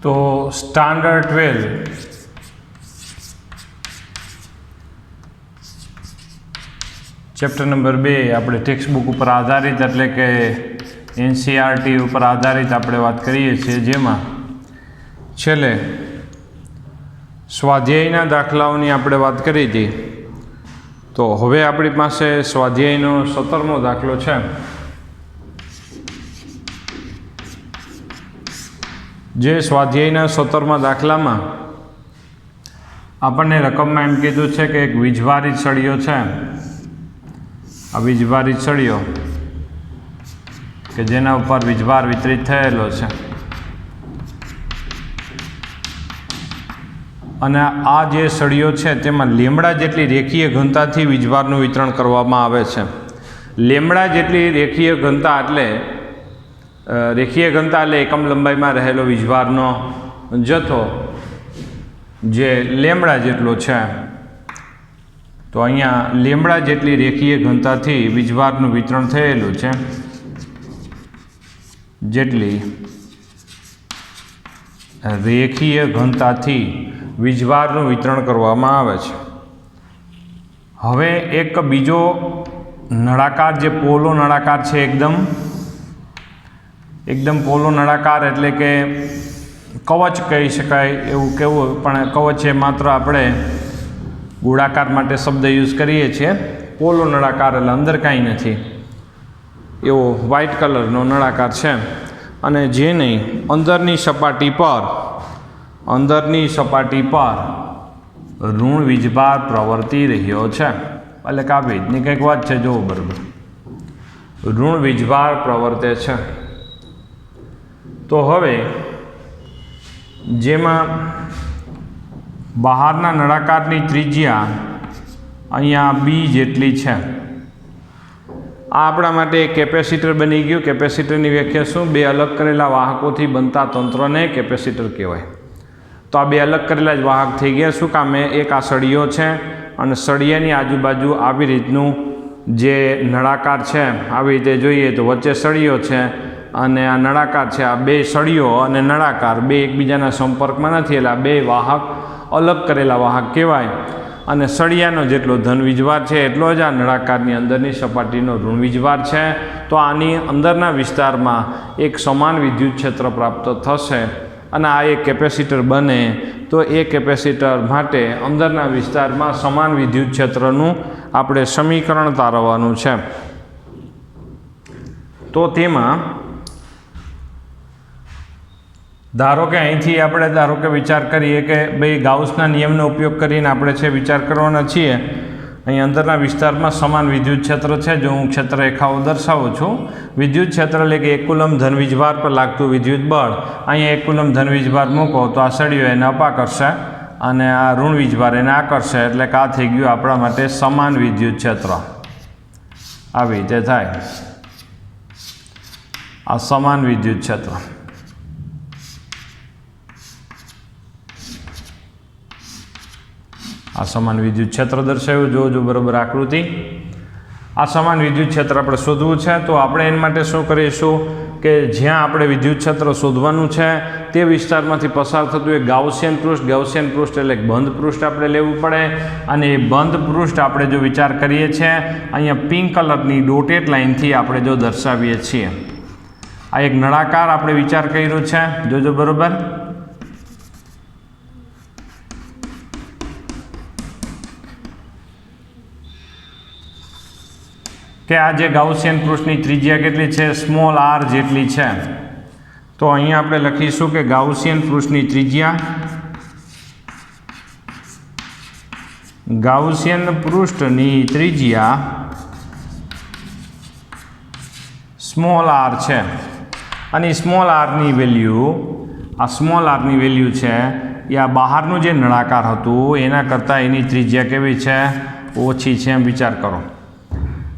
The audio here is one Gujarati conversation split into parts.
તો સ્ટાન્ડર્ડ 12 ચેપ્ટર નંબર 2 આપણે ટેક્સ્ટ બુક ઉપર આધારિત એટલે કે એનસીઆરટી ઉપર આધારિત આપણે વાત કરીએ છીએ, જેમાં છેલ્લે સ્વાધ્યાયના દાખલાઓની આપણે વાત કરી હતી. તો હવે આપણી પાસે સ્વાધ્યાયનો 17મો દાખલો છે. જે સ્વાધ્યાયના 17મા દાખલામાં આપણને રકમમાં એમ કીધું છે કે એક વીજભારિત સળિયો છે. આ વીજભારિત સળિયો કે જેના ઉપર વીજભાર વિતરિત થયેલો છે, અને આ જે સળિયો છે તેમાં લેમડા જેટલી રેખીય ઘનતાથી વીજભારનું વિતરણ કરવામાં આવે છે. લેમડા જેટલી રેખીય ઘનતા એટલે એકમ લંબાઈમાં રહેલો વીજભારનો જથ્થો જે લેમડા જેટલો છે. તો અહીંયા લેમડા જેટલી રેખીય ઘનતાથી વીજભારનું વિતરણ થયેલું છે, જેટલી રેખીય ઘનતાથી વીજભારનું વિતરણ કરવામાં આવે છે. હવે એક બીજો નળાકાર જે પોલો નળાકાર છે, એકદમ પોલો નળાકાર એટલે કે કવચ કહી શકાય એવું કેવું, પણ કવચ એ માત્ર આપણે ગોળાકાર માટે શબ્દ યુઝ કરીએ છીએ. પોલો નળાકાર એટલે અંદર કાંઈ નથી એવો વ્હાઇટ કલરનો નળાકાર છે, અને જેની અંદરની સપાટી પર ઋણ વીજભાર પ્રવર્તી રહ્યો છે. એટલે કે આ વીજની કંઈક વાત છે, જુઓ બરાબર, ઋણ વીજભાર પ્રવર્તે છે. તો હવે જેમાં બહારના નળાકારની ત્રિજ્યા અહીંયા બી જેટલી છે. આ આપણા માટે એક કેપેસિટર બની ગયું. કેપેસિટરની વ્યાખ્યા શું? બે અલગ કરેલા વાહકોથી બનતા તંત્રને કેપેસિટર કહેવાય. તો આ બે અલગ કરેલા જ વાહક થઈ ગયા. શું કામે? એક આ સળિયો છે, અને સળિયાની આજુબાજુ આવી રીતનું જે નળાકાર છે, આવી રીતે જોઈએ તો વચ્ચે સળિયો છે અને આ નળાકાર છે. આ બે સળિયો અને નળાકાર બે એકબીજાના સંપર્કમાં નથી, એટલે આ બે વાહક અલગ કરેલા વાહક કહેવાય. અને સળિયાનો જેટલો ધન વીજભાર છે એટલો જ આ નળાકારની અંદરની સપાટીનો ઋણ વીજભાર છે. તો આની અંદરના વિસ્તારમાં એક સમાન વિદ્યુત ક્ષેત્ર પ્રાપ્ત થશે, અને આ એક કેપેસિટર બને. તો એ કેપેસિટર માટે અંદરના વિસ્તારમાં સમાન વિદ્યુત ક્ષેત્રનું આપણે સમીકરણ તારવવાનું છે. તો તેમાં ધારો કે અહીંથી આપણે વિચાર કરીએ કે ભાઈ ગાઉસના નિયમનો ઉપયોગ કરીને આપણે વિચાર કરવાના છીએ. અહીં અંદરના વિસ્તારમાં સમાન વિદ્યુત ક્ષેત્ર છે. જો હું ક્ષેત્ર રેખાઓ દર્શાવું છું, વિદ્યુત ક્ષેત્ર એટલે કે 1 કુલમ ધન વીજભાર પર લાગતું વિદ્યુત બળ. અહીંયા 1 કુલમ ધન વીજભાર મૂકો તો આ સળિયો એને અપા કરશે, અને આ ઋણ વીજભાર એને આકર્ષે, એટલે કે આ થઈ ગયું આપણા માટે સમાન વિદ્યુત ક્ષેત્ર. આવી રીતે થાય આ સમાન વિદ્યુત ક્ષેત્ર. આ સમાન વિદ્યુત ક્ષેત્ર દર્શાવ્યું. જોજો બરાબર આકૃતિ. આ સમાન વિદ્યુત ક્ષેત્ર આપણે શોધવું છે. તો આપણે એના માટે શું કરીશું કે જ્યાં આપણે વિદ્યુત ક્ષેત્ર શોધવાનું છે તે વિસ્તારમાંથી પસાર થતું એક ગાઉસિયન પૃષ્ઠ એટલે બંધ પૃષ્ઠ આપણે લેવું પડે. અને એ બંધ પૃષ્ઠ આપણે જો વિચાર કરીએ છીએ, અહીંયા પિંક કલરની ડોટેડ લાઇનથી આપણે જો દર્શાવીએ છીએ. આ એક નળાકાર આપણે વિચાર કર્યો છે, જોજો બરાબર. કે આ જે ગાઉસિયન પૃષ્ઠની ત્રિજ્યા કેટલી છે? સ્મોલ r જેટલી છે. તો અહીંયા આપણે લખીશું કે ગાઉસિયન પૃષ્ઠની ત્રિજ્યા સ્મોલ r છે. અને સ્મોલ રની વેલ્યુ છે એ આ બહારનું જે નળાકાર હતું એના કરતાં એની ત્રિજ્યા કેવી છે? ઓછી છે, એમ વિચાર કરો.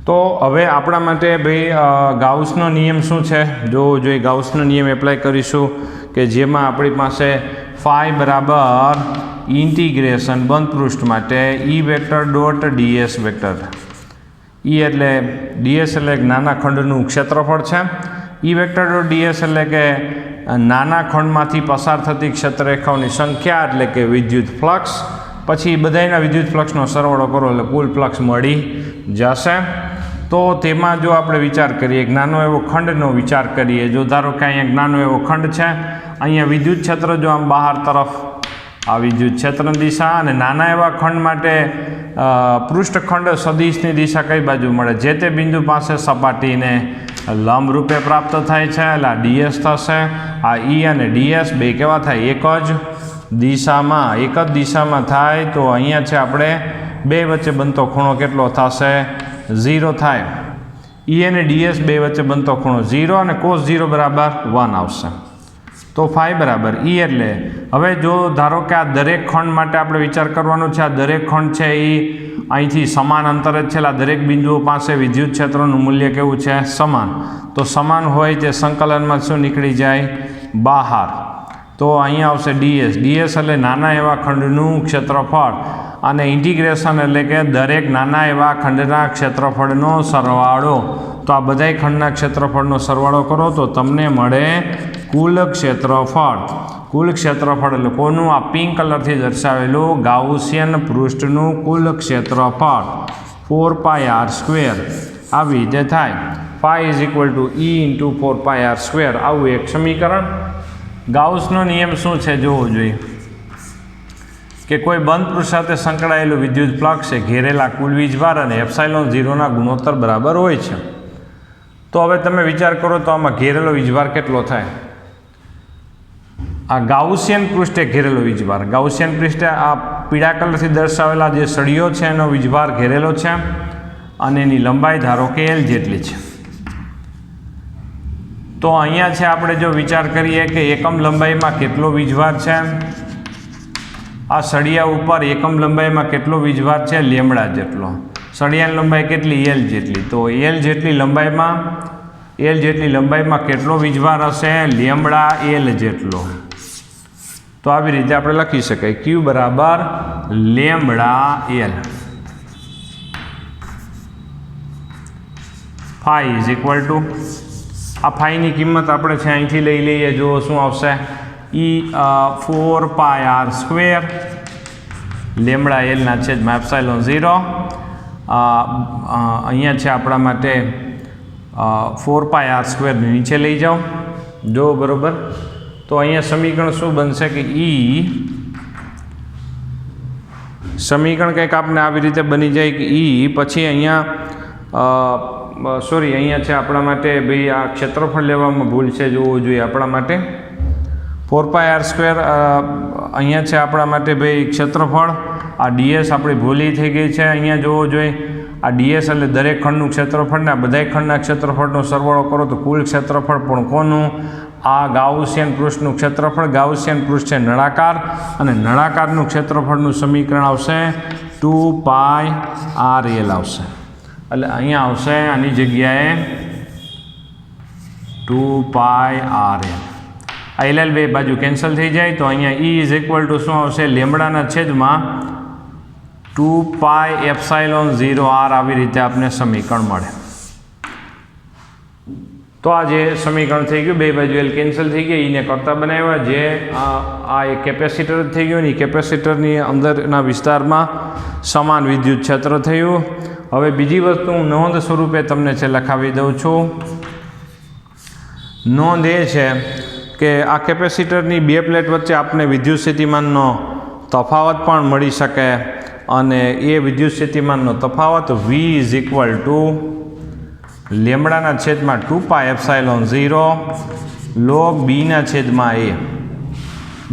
તો હવે આપણા માટે ભાઈ ગાઉસનો નિયમ શું છે? જો ગાઉસનો નિયમ એપ્લાય કરીશું કે જેમાં આપણી પાસે ફાઈ બરાબર ઇન્ટિગ્રેશન બંધ પૃષ્ઠ માટે E vector dot ds vector E એટલે ડીએસ એટલે એક નાના ખંડનું ક્ષેત્રફળ છે. ઈ વેક્ટર ડોટ ડીએસ એટલે કે નાના ખંડમાંથી પસાર થતી ક્ષેત્રરેખાઓની સંખ્યા એટલે કે વિદ્યુત ફ્લક્સ. પછી બધાના વિદ્યુત ફ્લક્સનો સરવાળો કરો એટલે કુલ ફ્લક્સ મળી જશે. તો તેમાં જો આપણે વિચાર કરીએ એક નાનો એવો ખંડનો વિચાર કરીએ, જો ધારો કે અહીંયા એક નાનો એવો ખંડ છે, અહીંયા વિદ્યુત ક્ષેત્ર જો આમ બહાર તરફ આ વિદ્યુત ક્ષેત્રની દિશા, અને નાના એવા ખંડ માટે પૃષ્ઠખંડ સદિશની દિશા કઈ બાજુ મળે, જે તે બિંદુ પાસે સપાટીને લંબ રૂપે પ્રાપ્ત થાય છે એટલે આ ડીએસ થશે. આ ઈ અને ડીએસ બે કેવા થાય, એક જ દિશામાં થાય. તો અહીંયા છે આપણે બે વચ્ચે બનતો ખૂણો કેટલો થશે, 0 થાય. ઈ અને ડીએસ બે વચ્ચે બનતો ખૂણો 0 અને cos 0 બરાબર 1 આવશે. તો ફાઈ બરાબર ઈ એટલે હવે જો ધારો કે આ દરેક ખંડ માટે આપણે વિચાર કરવાનો છે, આ દરેક ખંડ છે એ અહીંથી સમાન અંતરે જ છે, આ દરેક બિંદુઓ પાસે વિદ્યુત ક્ષેત્રનું મૂલ્ય કેવું છે, સમાન. તો સમાન હોય તે સંકલનમાં શું નીકળી જાય, બહાર. તો અહીંયા આવશે ડીએસ એટલે નાના એવા ખંડનું ક્ષેત્રફળ, અને ઇન્ટિગ્રેશન એટલે કે દરેક નાના એવા ખંડના ક્ષેત્રફળનો સરવાળો. તો આ બધાય ખંડના ક્ષેત્રફળનો સરવાળો કરો તો તમને મળે કુલ ક્ષેત્રફળ. કુલ ક્ષેત્રફળ એટલે કોનું, આ પિંક કલરથી દર્શાવેલું ગાઉસિયન પૃષ્ઠનું કુલ ક્ષેત્રફળ 4πr². આવી રીતે થાય. પાઈ is equal two E into 4πr². આવું એક સમીકરણ. ગાઉસનો નિયમ શું છે જોવો જોઈએ કે કોઈ બંધ પૃષ્ઠ સાથે સંકળાયેલું વિદ્યુત ફ્લક્સ એ ઘેરેલા કુલ વીજભાર અને એપ્સાઇલોન 0ના ગુણોત્તર બરાબર હોય છે. તો હવે તમે વિચાર કરો તો આમાં ઘેરેલો વીજભાર કેટલો થાય. આ ગાઉસિયન પૃષ્ઠે ઘેરેલો વીજભાર, ગાઉસિયન પૃષ્ઠે આ પીળા કલરથી દર્શાવેલા જે સળીઓ છે એનો વીજભાર ઘેરેલો છે, અને એની લંબાઈ ધારો કે L જેટલી છે. તો અહીંયા છે આપણે જો વિચાર કરીએ કે એકમ લંબાઈમાં કેટલો વીજભાર છે, આ સળિયા ઉપર એકમ લંબાઈમાં કેટલો વીજભાર છે, લેમડા જેટલો. સળિયાની લંબાઈ કેટલી, L જેટલી. તો L જેટલી લંબાઈમાં કેટલો વીજભાર હશે, લેમડા L જેટલો. તો આવી રીતે આપણે લખી શકાય Q બરાબર lambda L. Phi is equal to, આ ફાઈની કિંમત આપણે છે અહીંથી લઈ લઈએ, જો શું આવશે, ઈ 4πr², લેમડા એલના છેદમાં એપ્સાઇલોન 0. અહીંયા છે આપણા માટે 4πr² નીચે લઈ જાઓ, જો બરાબર. તો અહીંયા સમીકરણ શું બનશે કે ઈ સમીકરણ કંઈક આપણે આવી રીતે બની જાય કે ઈ પછી અહીંયા અહીંયા છે આપણા માટે ભાઈ આ ક્ષેત્રફળ લેવામાં ભૂલ છે, જોવું જોઈએ આપણા માટે 4πr². અહીંયા છે આપણા માટે ભાઈ ક્ષેત્રફળ, આ ડીએસ આપણી ભૂલી થઈ ગઈ છે, અહીંયા જોવો જોઈએ. આ ડીએસ એટલે દરેક ખંડનું ક્ષેત્રફળ ને આ બધા ખંડના ક્ષેત્રફળનો સરવાળો કરો તો કુલ ક્ષેત્રફળ પણ કોનું, આ ગાઉસિયન પૃષ્ઠનું ક્ષેત્રફળ. ગાઉસિયન પૃષ્ઠ છે નળાકાર, અને નળાકારનું ક્ષેત્રફળનું સમીકરણ આવશે 2πrl આવશે. એટલે અહીંયા આવશે આની જગ્યાએ 2πrl. આ એલ બે બાજુ કેન્સલ થઈ જાય તો અહીંયા ઈ ઇઝ ઇક્વલ ટુ શું આવશે, લેમડાના છેદમાં 2πε0r. આવી રીતે આપણે સમીકરણ મળે. તો આ જે સમીકરણ થઈ ગયું, બે બાજુ એલ કેન્સલ થઈ ગઈ, એને કરતા બનાવ્યા, જે આ એક કેપેસિટર થઈ ગયું ને કેપેસિટરની અંદરના વિસ્તારમાં સમાન વિદ્યુત ક્ષેત્ર થયું. હવે બીજી વસ્તુ હું નોંધ સ્વરૂપે તમને છે લખાવી દઉં છું. નોંધ એ છે કે આ કેપેસિટરની બે પ્લેટ વચ્ચે આપણે વિદ્યુત સ્થિતિમાનનો તફાવત પણ મળી શકે, અને એ વિદ્યુત સ્થિતિમાનનો તફાવત V ઇઝ ઇક્વલ ટુ લેમડાના છેદમાં 2πε0 log બીના છેદમાં A.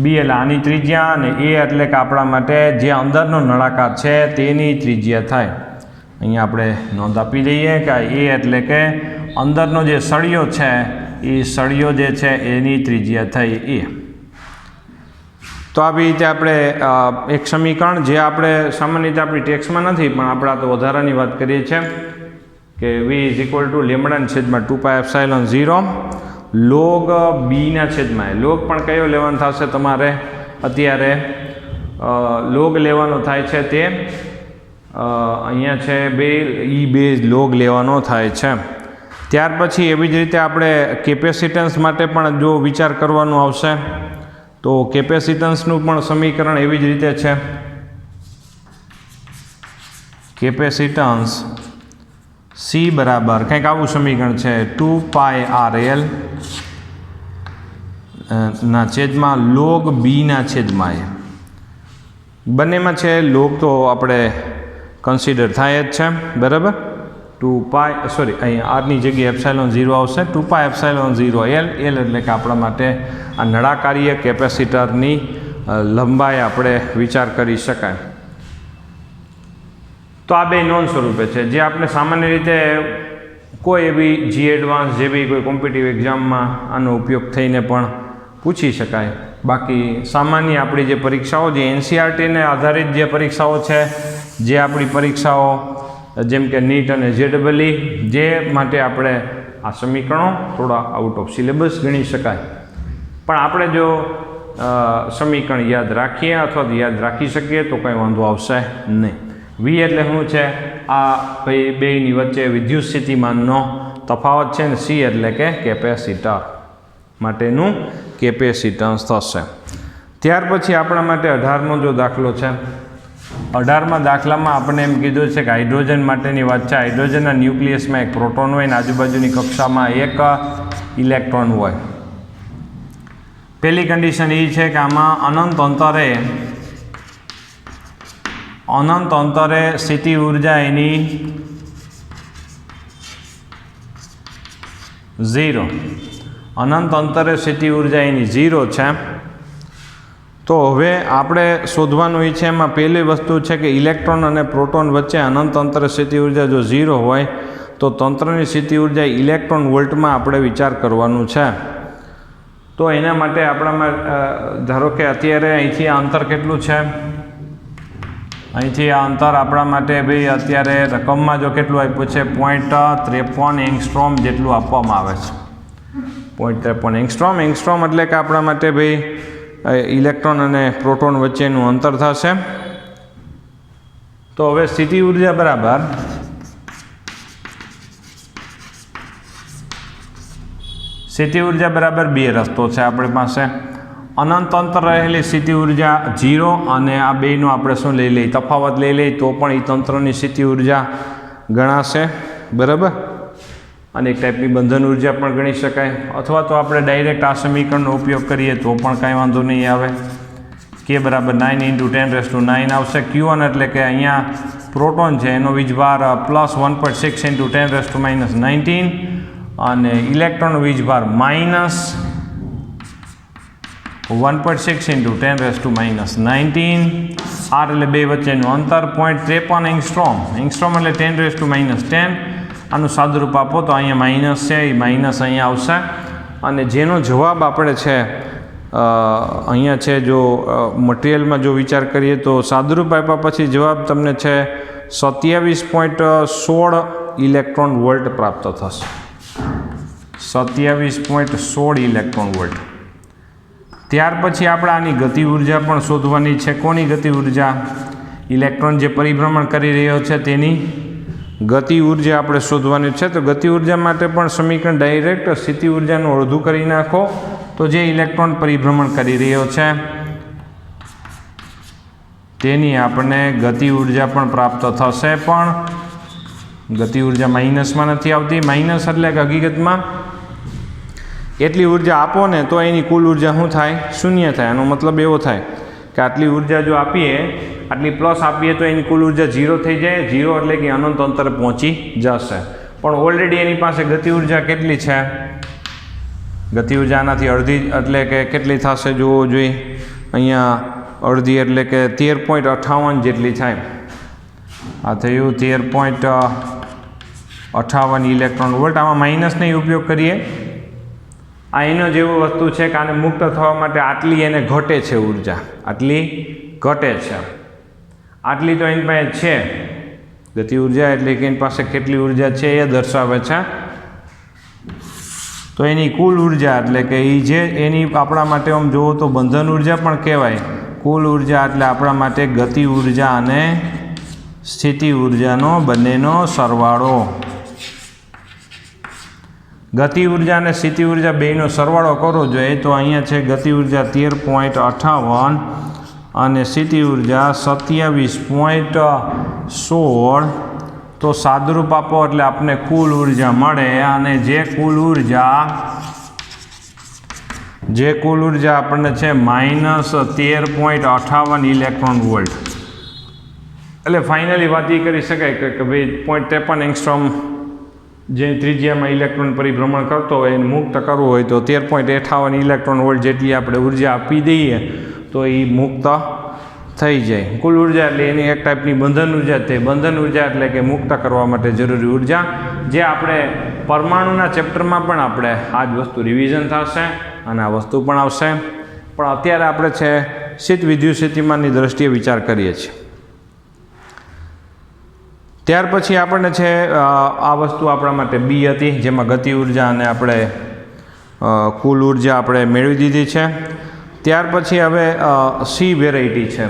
બી એટલે આની ત્રિજ્યા, અને એ એટલે કે આપણા માટે જે અંદરનો નળાકાર છે તેની ત્રિજ્યા થાય. અહીંયા આપણે નોંધ આપી દઈએ કે એ એટલે કે અંદરનો જે સળિયો છે એ સળિયો જે છે એની ત્રિજ્યા થઈ એ. તો આવી રીતે આપણે એક સમીકરણ જે આપણે સામાન્ય રીતે આપણી ટેક્સમાં નથી પણ આપણે આ તો વધારાની વાત કરીએ છીએ કે V ઇઝ ઇક્વલ ટુ લેમડાના છેદમાં 2πε0 log બીના છેદમાં. લોગ પણ કયો લેવાનો થશે તમારે અત્યારે, લોગ લેવાનો થાય છે તે અહીંયા છે બે લોગ લેવાનો થાય છે. ત્યાર પછી એવી જ રીતે આપણે કેપેસિટન્સ માટે પણ જો વિચાર કરવાનો આવશે તો કેપેસિટન્સનું પણ સમીકરણ એવી જ રીતે છે. કેપેસિટન્સ સી બરાબર કંઈક આવું સમીકરણ છે 2πRL ના છેદમાં લોગ બીના છેદમાં એ. બંનેમાં છે લોગ તો આપણે કન્સિડર થાય જ છે, બરાબર. 2π અહીંયા આરની જગ્યાએ એપ્સાઇલોન 0 આવશે. 2πε0 L એટલે કે આપણા માટે આ નળાકારીય કેપેસિટરની લંબાઈ આપણે વિચાર કરી શકાય. તો આ બે નોન સ્વરૂપે છે જે આપણે સામાન્ય રીતે કોઈ એવી જી એડવાન્સ જેવી કોઈ કોમ્પિટિટિવ એક્ઝામમાં આનો ઉપયોગ થઈને પણ પૂછી શકાય. બાકી સામાન્ય આપણી જે પરીક્ષાઓ જે એનસીઆરટીને આધારિત જે પરીક્ષાઓ છે, જે આપણી પરીક્ષાઓ જેમ કે નીટ અને JEE જે માટે આપણે આ સમીકરણો થોડા આઉટ ઓફ સિલેબસ ગણી શકાય. પણ આપણે જો સમીકરણ યાદ રાખીએ અથવા તો યાદ રાખી શકીએ તો કંઈ વાંધો આવશે નહીં. વી એટલે શું છે? આ ભાઈ બેની વચ્ચે વિદ્યુત સ્થિતિમાનનો તફાવત છે ને સી એટલે કે કેપેસિટર માટેનું કેપેસિટન્સ થશે. ત્યાર પછી આપણા માટે 18મો જો દાખલો છે. 18મા દાખલામાં આપણે એમ કીધું છે કે હાઇડ્રોજન માટેની વાત છે. હાઇડ્રોજનના ન્યુક્લિયસમાં એક પ્રોટોન હોય અને આજુબાજુની કક્ષામાં એક ઇલેક્ટ્રોન હોય. પહેલી કન્ડિશન એ છે કે આમાં અનંત અંતરે સ્થિતિ ઉર્જા એની 0. અનંત અંતરે સ્થિતિ ઉર્જા એની 0 છે. તો હવે આપણે શોધવાનું એ છે એમાં પહેલી વસ્તુ છે કે ઇલેક્ટ્રોન અને પ્રોટોન વચ્ચે અનંત અંતરે સ્થિતિ ઉર્જા જો 0 હોય તો તંત્રની સ્થિતિ ઉર્જા ઇલેક્ટ્રોન વોલ્ટમાં આપણે વિચાર કરવાનું છે. તો એના માટે આપણામાં ધારો કે અત્યારે અહીંથી આ અંતર કેટલું છે? અહીંથી આ અંતર આપણા માટે ભાઈ અત્યારે રકમમાં જો કેટલું આપ્યું છે 0.53 એંગસ્ટ્રોમ જેટલું આપવામાં આવે છે. 0.53 એંગસ્ટ્રોમ. એંગસ્ટ્રોમ એટલે કે આપણા માટે ભાઈ ઇલેક્ટ્રોન અને પ્રોટોન વચ્ચેનું અંતર થશે. તો હવે સ્થિતિ ઉર્જા બરાબર બે રસ્તો છે આપણી પાસે. અનંત અંતર રહેલી સ્થિતિ ઉર્જા 0 અને આ બેનો આપણે શું લઈ લઈએ? તફાવત લઈ લઈએ તો પણ એ તંત્રની સ્થિતિ ઉર્જા ગણાશે, બરાબર. અને એક ટાઈપની બંધન ઉર્જા પણ ગણી શકાય. અથવા તો આપણે ડાયરેક્ટ આ સમીકરણનો ઉપયોગ કરીએ તો પણ કાંઈ વાંધો નહીં આવે. કે બરાબર 9 × 10⁹ આવશે. Q1 એટલે કે અહીંયા પ્રોટોન છે એનો વીજભાર +1.6 × 10⁻19 અને ઇલેક્ટ્રોનનો વીજભાર -1.6 × 10⁻19. આર એટલે બે વચ્ચેનું અંતર 0.53 એંગસ્ટ્રોમ. એંગસ્ટ્રોમ એટલે 10⁻10. આનું સાદુરૂપ આપો તો અહીંયા માઇનસ છે, એ માઇનસ અહીંયા આવશે. અને જેનો જવાબ આપણે છે અહીંયા છે જો મટીરિયલમાં જો વિચાર કરીએ તો સાદુરૂપ આપ્યા પછી જવાબ તમને છે 27.16 ઇલેક્ટ્રોન વોલ્ટ પ્રાપ્ત થશે. 27.16 ઇલેક્ટ્રોન વોલ્ટ. ત્યાર પછી આપણે આની ગતિ ઉર્જા પણ શોધવાની છે. કોની ગતિ ઉર્જા? ઇલેક્ટ્રોન જે પરિભ્રમણ કરી રહ્યો છે તેની ગતિ ઉર્જા આપણે શોધવાની છે. તો ગતિ ઉર્જા માટે પણ સમીકરણ ડાયરેક્ટ સ્થિતિ ઉર્જાનું અડધું કરી નાખો તો જે ઇલેક્ટ્રોન પરિભ્રમણ કરી રહ્યો છે તેની આપણને ગતિ ઉર્જા પણ પ્રાપ્ત થશે. પણ ગતિ ઉર્જા માઇનસમાં નથી આવતી. માઇનસ એટલે કે હકીકતમાં એટલી ઉર્જા આપો ને તો એની કુલ ઉર્જા શું થાય? 0 થાય. આનો મતલબ એવો થાય કે આટલી ઉર્જા જો આપીએ, આટલી પ્લસ આપીએ તો એની કુલ ઉર્જા 0 થઈ જાય. 0 એટલે કે અનંત અંતરે પહોંચી જશે. પણ ઓલરેડી એની પાસે ગતિ ઉર્જા કેટલી છે? ગતિ ઉર્જા આનાથી અડધી એટલે કે કેટલી થશે જોવો જોઈએ. અહીંયા અડધી એટલે કે 13.58 જેટલી થાય. આ થયું 13.58 ઇલેક્ટ્રોન વોલ્ટ. આમાં માઇનસનો ઉપયોગ કરીએ. આ એનો જેવું વસ્તુ છે કે આને મુક્ત થવા માટે આટલી એને ઘટે છે ઉર્જા. આટલી ઘટે છે. આટલી તો એની પાસે છે. ગતિ ઉર્જા એટલે કે એની પાસે કેટલી ઉર્જા છે એ દર્શાવે છે. તો એની કુલ ઉર્જા એટલે કે એ જે એની આપણા માટે આમ જુઓ તો બંધન ઉર્જા પણ કહેવાય. કુલ ઉર્જા એટલે આપણા માટે ગતિ ઉર્જા અને સ્થિતિ ઉર્જાનો બંનેનો સરવાળો. ગતિ ઉર્જા અને સ્થિતિ ઉર્જા બેનો સરવાળો કરવો જોઈએ તો અહીંયા છે ગતિ ઉર્જા 13.58 અને સ્થિતિ ઉર્જા 27.16. તો સાદુરૂપ આપો એટલે આપણને કુલ ઉર્જા મળે અને જે કુલ ઉર્જા આપણને છે -13.58 ઇલેક્ટ્રોન વોલ્ટ. એટલે ફાઇનલી વાત એ કરી શકાય કે ભાઈ 0.53 એંગસ્ટ્રોમ જે ત્રિજ્યામાં ઇલેક્ટ્રોન પરિભ્રમણ કરતો હોય એને મુક્ત કરવું હોય તો 13.58 ઇલેક્ટ્રોન વોલ્ટ જેટલી આપણે ઉર્જા આપી દઈએ તો એ મુક્ત થઈ જાય. કુલ ઉર્જા એટલે એની એક ટાઈપની બંધન ઉર્જા. તે બંધન ઉર્જા એટલે કે મુક્ત કરવા માટે જરૂરી ઉર્જા, જે આપણે પરમાણુના ચેપ્ટરમાં પણ આપણે આ જ વસ્તુ રિવિઝન થશે અને આ વસ્તુ પણ આવશે. પણ અત્યારે આપણે છે શીત વિદ્યુત સ્થિતિમાનની દ્રષ્ટિએ વિચાર કરીએ છીએ. ત્યાર પછી આપણને છે આ વસ્તુ આપણા માટે બી હતી, જેમાં ગતિ ઉર્જા અને આપણે કુલ ઉર્જા આપણે મેળવી દીધી છે. ત્યાર પછી હવે સી વેરાયટી છે.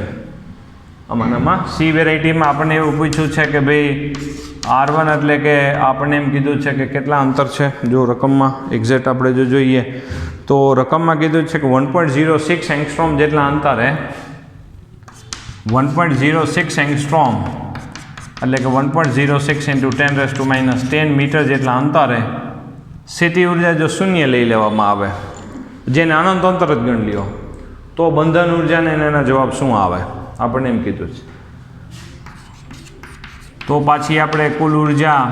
આમાં સી વેરાયટીમાં આપણને એવું પૂછ્યું છે કે ભાઈ R1 એટલે કે આપણને એમ કીધું છે કે કેટલા અંતર છે. જો રકમમાં એક્ઝેક્ટ આપણે જો જોઈએ તો રકમમાં કીધું છે કે 1.06 એંગસ્ટ્રોમ જેટલા અંતરે 1.06 એંગસ્ટ્રોમ એટલે કે 1.06 × 10⁻10 મીટર જેટલા અંતરે સ્થિતિ ઉર્જા જો શૂન્ય લઈ લેવામાં આવે, જેને અનંત અંતર જ ગણ લ્યો, તો બંધન ઉર્જાને એના જવાબ શું આવે આપણને એમ કીધું છે. તો પાછી આપણે કુલ ઉર્જા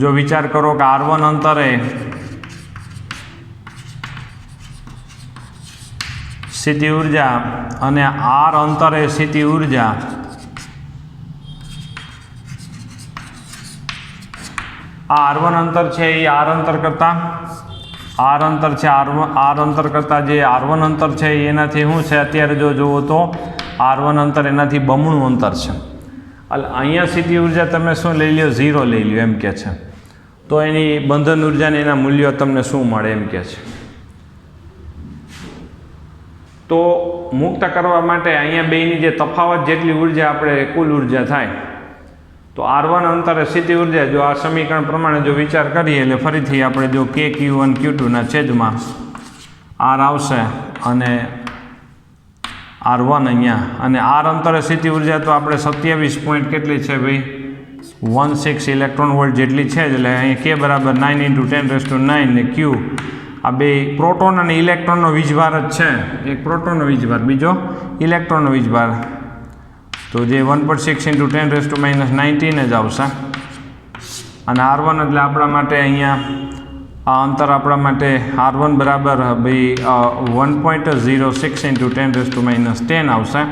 જો વિચાર કરો કે R1 અંતરે સ્થિતિ ઉર્જા અને R અંતરે સ્થિતિ ઉર્જા આ R1 અંતર છે એ R અંતર કરતાં R અંતર છે R અંતર કરતાં જે R1 અંતર છે એનાથી શું છે અત્યારે જો જુઓ તો R1 અંતર એનાથી બમણું અંતર છે. એટલે અહીંયા સ્થિતિ ઉર્જા તમે શું લઈ લ્યો 0 લઈ લ્યો એમ કહે છે. તો એની બંધન ઉર્જાને એના મૂલ્યો તમને શું મળે એમ કહે છે. તો મુક્ત કરવા માટે અહીંયા બેની જે તફાવત જેટલી ઉર્જા આપણે કુલ ઉર્જા થાય તો R1 અંતરે સ્થિતિ ઉર્જા જો આ સમીકરણ પ્રમાણે જો વિચાર કરીએ એટલે ફરીથી આપણે જો K Q1 Q2 ના છેદમાં R આવશે અને R1 અહીંયા અને R અંતરે સ્થિતિ ઉર્જા તો આપણે 27 પોઈન્ટ કેટલી છે ભાઈ 16 ઇલેક્ટ્રોન વોલ્ટ જેટલી છે. એટલે અહીંયા K બરાબર 9 × 10⁹ ને Q આ બે પ્રોટોન અને ઇલેક્ટ્રોનનો વીજભાર જ છે. એક પ્રોટોનનો વીજભાર, બીજો ઇલેક્ટ્રોનનો વીજભાર. તો જે 1.6 × 10⁻19 જ આવશે. અને R1 એટલે આપણા માટે અહીંયા આ અંતર આપણા માટે R1 બરાબર ભાઈ 1.06 × 10⁻10 આવશે.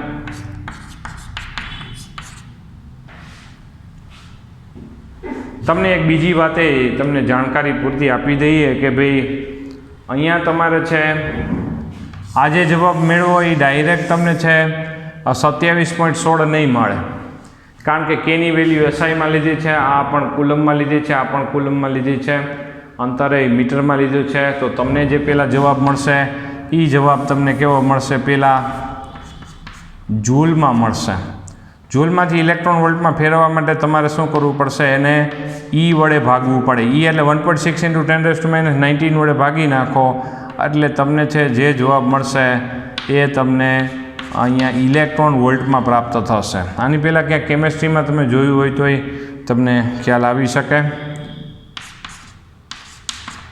તમને એક બીજી વાતે તમને જાણકારી પૂરતી આપી દઈએ કે ભાઈ અહીંયા તમારે છે આ જે જવાબ મેળવો એ ડાયરેક્ટ તમને છે 27.16 નહીં મળે, કારણ કે કેની વેલ્યુ SIમાં લીધી છે, આ પણ કુલમમાં લીધી છે, આ પણ કુલમમાં લીધી છે, અંતરે મીટરમાં લીધું છે. તો તમને જે પહેલાં જવાબ મળશે એ જવાબ તમને કેવો મળશે, પહેલાં જૂલમાં મળશે. જૂલમાંથી ઇલેક્ટ્રોન વોલ્ટમાં ફેરવવા માટે તમારે શું કરવું પડશે, એને E વડે ભાગવું પડે. E એટલે 1.6 × 10⁻19 વડે ભાગી નાખો એટલે તમને છે જે જવાબ મળશે એ તમને અહીંયા ઇલેક્ટ્રોન વોલ્ટમાં પ્રાપ્ત થશે. આની પહેલાં ક્યાંક કેમેસ્ટ્રીમાં તમે જોયું હોય તો તમને ખ્યાલ આવી શકે.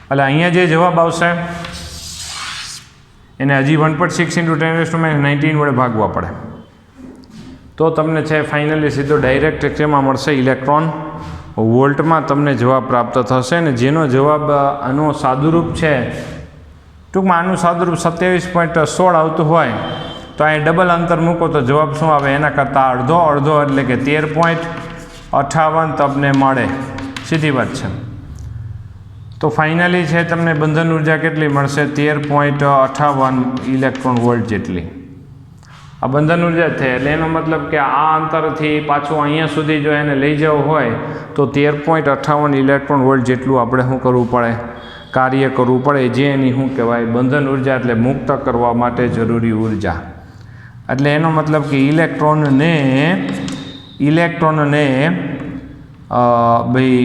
એટલે અહીંયા જે જવાબ આવશે એને હજી 1.6 × 10⁻19 વડે ભાગવા પડે તો તમને છે ફાઇનલી સીધો ડાયરેક્ટ કેમાં મળશે, ઇલેક્ટ્રોન વોલ્ટમાં તમને જવાબ પ્રાપ્ત થશે. ને જેનો જવાબ આનો સાદુરૂપ છે, ટૂંકમાં આનું સાદુરૂપ 27.16 આવતું હોય તો અહીં ડબલ અંતર મૂકો તો જવાબ શું આવે, એના કરતાં અડધો એટલે કે 13.58 તમને મળે. સીધી વાત છે. તો ફાઇનલી છે તમને બંધન ઉર્જા કેટલી મળશે, 13.58 ઇલેક્ટ્રોન વોલ્ટ જેટલી. આ બંધન ઉર્જા છે. એટલે એનો મતલબ કે આ અંતરથી પાછું અહીંયા સુધી જો એને લઈ જવું હોય તો 13.58 ઇલેક્ટ્રોન વોલ્ટ જેટલું આપણે શું કરવું પડે, કાર્ય કરવું પડે, જે એની શું કહેવાય બંધન ઉર્જા એટલે મુક્ત કરવા માટે જરૂરી ઉર્જા. એટલે એનો મતલબ કે ઇલેક્ટ્રોનને ઇલેક્ટ્રોનને ભાઈ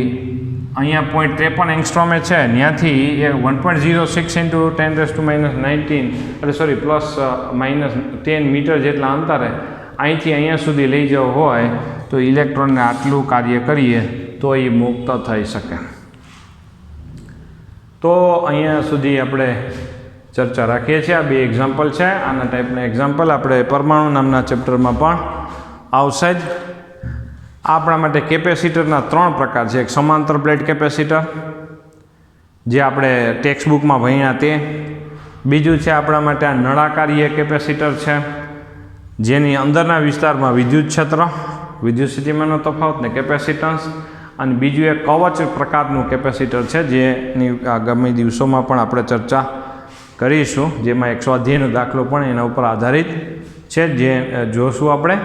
અહીંયા 0.53 એંગસ્ટ્રોમે છે ત્યાંથી એ 1.06 × 10⁻19 પ્લસ માઇનસ 10 મીટર જેટલા અંતરે અહીંથી અહીંયા સુધી લઈ જવો હોય તો ઇલેક્ટ્રોનને આટલું કાર્ય કરીએ તો એ મુક્ત થઈ શકે. તો અહીંયા સુધી આપણે ચર્ચા રાખીએ છીએ. આ 2 એક્ઝામ્પલ છે. આના ટાઈપના એક્ઝામ્પલ આપણે પરમાણુ નામના ચેપ્ટરમાં પણ આવશે જ. આપણા માટે કેપેસિટરના 3 પ્રકાર છે. એક સમાંતર પ્લેટ કેપેસિટર જે આપણે ટેક્સ્ટ બુકમાં ભણ્યા તે. બીજું છે આપણા માટે આ નળાકારીય કેપેસિટર છે જેની અંદરના વિસ્તારમાં વિદ્યુત ક્ષેત્ર, વિદ્યુત સ્થિતિમાનનો તફાવત ને કેપેસિટન્સ. અને બીજું એક કવચ પ્રકારનું કેપેસિટર છે જેની આગામી દિવસોમાં પણ આપણે ચર્ચા કરીશું, જેમાં એક સ્વાધ્યાયનો દાખલો પણ એના ઉપર આધારિત છે જે જોશું આપણે.